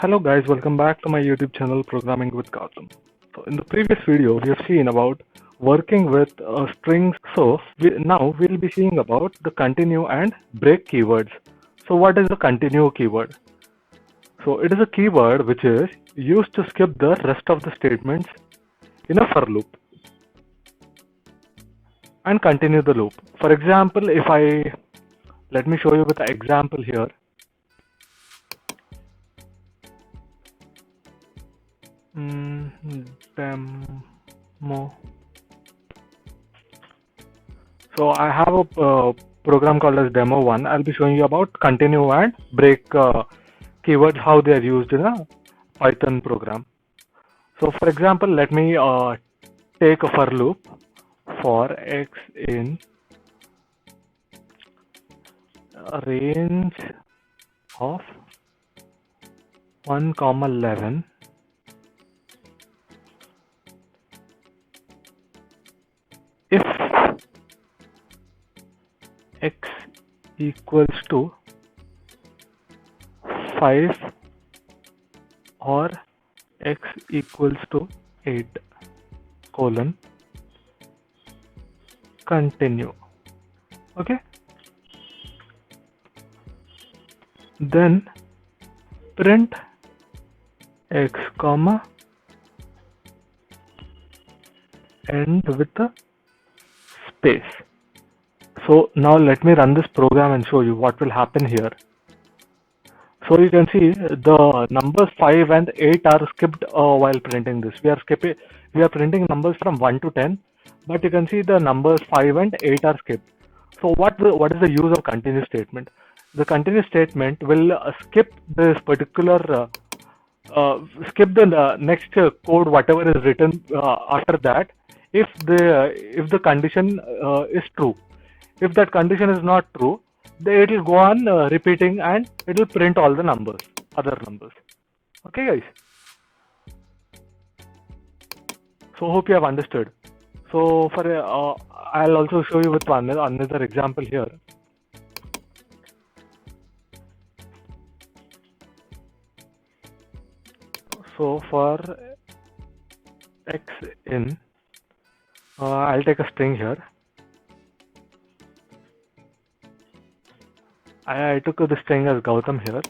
Hello guys, welcome back to my YouTube channel Programming with Gautam. So in the previous video, we have seen about working with strings. Now we'll be seeing about the continue and break keywords. So what is the continue keyword? So it is a keyword which is used to skip the rest of the statements in a for loop and continue the loop. For example, let me show you with an example here. Demo. So I have a program called as demo 1. I'll be showing you about continue and break keywords, how they are used in a Python program. So for example, let me take a for loop for x in a range of 1, 11. If x equals to 5 or x equals to 8 colon continue. Okay, then print x comma end with a space. So now let me run this program and show you what will happen here. So you can see the numbers 5 and 8 are skipped while printing this. We are printing numbers from 1 to 10, but you can see the numbers 5 and 8 are skipped. So what is the use of continue statement? The continue statement will skip this particular skip the next code, whatever is written after that, if the condition is true. If that condition is not true, then it will go on repeating and it will print all the numbers, other numbers. Okay guys, so hope you have understood. So for I'll also show you with another example here. So for x in I'll take a string here. I took the string as Gautam here,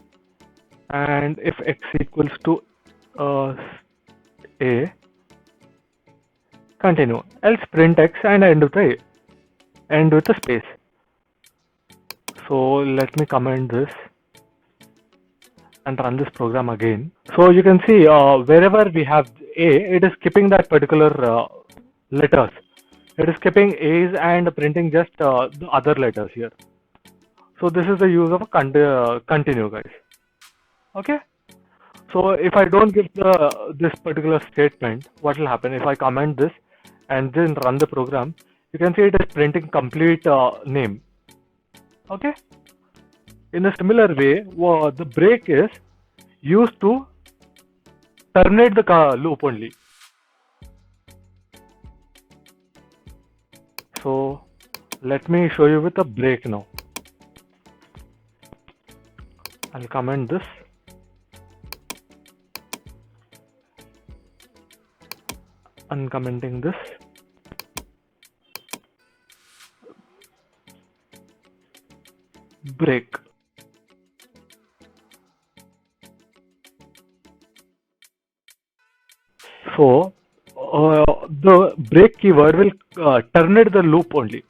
and if x equals to a, continue, else print x and end with a space. So let me comment this and run this program again. So you can see wherever we have a, it is skipping that particular letters. It is skipping a's and printing just the other letters here. So this is the use of a continue, guys. Okay. So if I don't give this particular statement, what will happen? If I comment this and then run the program, you can see it is printing complete name. Okay. In a similar way, the break is used to terminate the loop only. So let me show you with a break now. I'll comment this. Uncommenting this. Break. So the break keyword will terminate the loop only,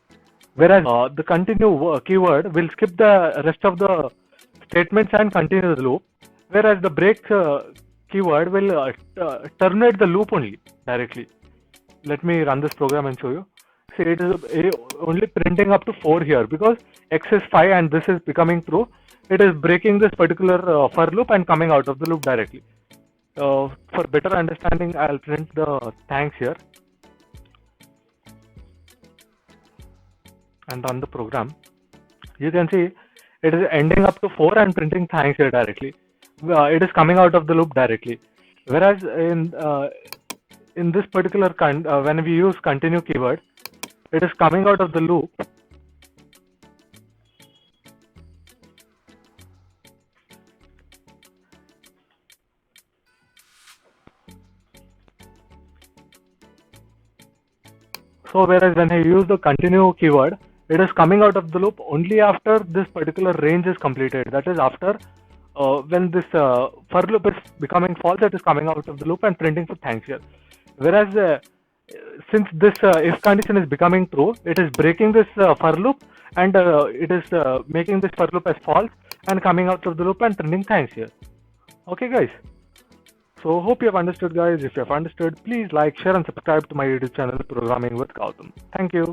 whereas the continue keyword will skip the rest of the statements and continue the loop, whereas the break keyword will terminate the loop only directly. Let me run this program and show you. See, it is only printing up to 4 here because x is 5 and this is becoming true. It is breaking this particular for loop and coming out of the loop directly. For better understanding, I'll print the thanks here and run the program. You can see it is ending up to 4 and printing thanks here directly. It is coming out of the loop directly. Whereas in this particular when we use continue keyword, it is coming out of the loop So whereas when I use the continue keyword, it is coming out of the loop only after this particular range is completed. That is after when this for loop is becoming false, it is coming out of the loop and printing for thanks here. Whereas since this if condition is becoming true, it is breaking this for loop and it is making this for loop as false and coming out of the loop and printing thanks here. Okay, guys. So hope you have understood, guys. If you have understood, please like, share, and subscribe to my YouTube channel, Programming with Gautam. Thank you.